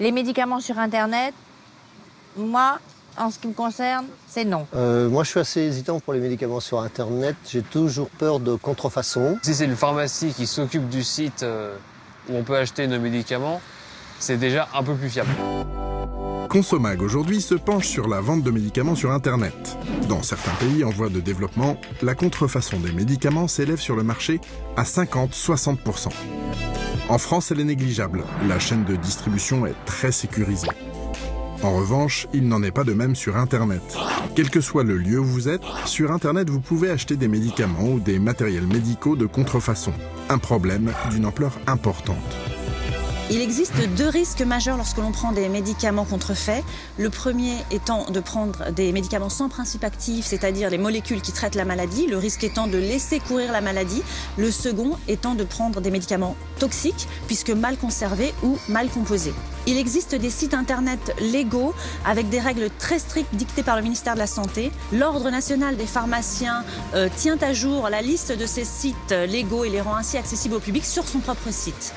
Les médicaments sur Internet, moi, en ce qui me concerne, c'est non. Moi, je suis assez hésitant pour les médicaments sur Internet. J'ai toujours peur de contrefaçon. Si c'est une pharmacie qui s'occupe du site où on peut acheter nos médicaments, c'est déjà un peu plus fiable. Consomag aujourd'hui se penche sur la vente de médicaments sur Internet. Dans certains pays en voie de développement, la contrefaçon des médicaments s'élève sur le marché à 50-60%. En France, elle est négligeable. La chaîne de distribution est très sécurisée. En revanche, il n'en est pas de même sur Internet. Quel que soit le lieu où vous êtes, sur Internet, vous pouvez acheter des médicaments ou des matériels médicaux de contrefaçon. Un problème d'une ampleur importante. Il existe deux risques majeurs lorsque l'on prend des médicaments contrefaits. Le premier étant de prendre des médicaments sans principe actif, c'est-à-dire les molécules qui traitent la maladie, le risque étant de laisser courir la maladie. Le second étant de prendre des médicaments toxiques, puisque mal conservés ou mal composés. Il existe des sites internet légaux avec des règles très strictes dictées par le ministère de la Santé. L'Ordre national des pharmaciens tient à jour la liste de ces sites légaux et les rend ainsi accessibles au public sur son propre site.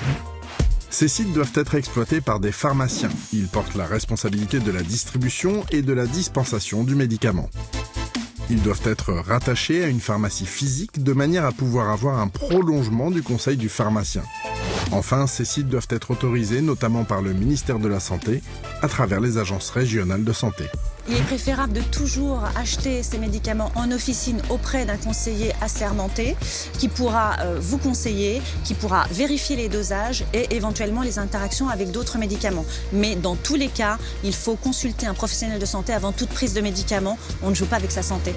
Ces sites doivent être exploités par des pharmaciens. Ils portent la responsabilité de la distribution et de la dispensation du médicament. Ils doivent être rattachés à une pharmacie physique de manière à pouvoir avoir un prolongement du conseil du pharmacien. Enfin, ces sites doivent être autorisés notamment par le ministère de la Santé à travers les agences régionales de santé. Il est préférable de toujours acheter ces médicaments en officine auprès d'un conseiller assermenté qui pourra vous conseiller, qui pourra vérifier les dosages et éventuellement les interactions avec d'autres médicaments. Mais dans tous les cas, il faut consulter un professionnel de santé avant toute prise de médicaments. On ne joue pas avec sa santé.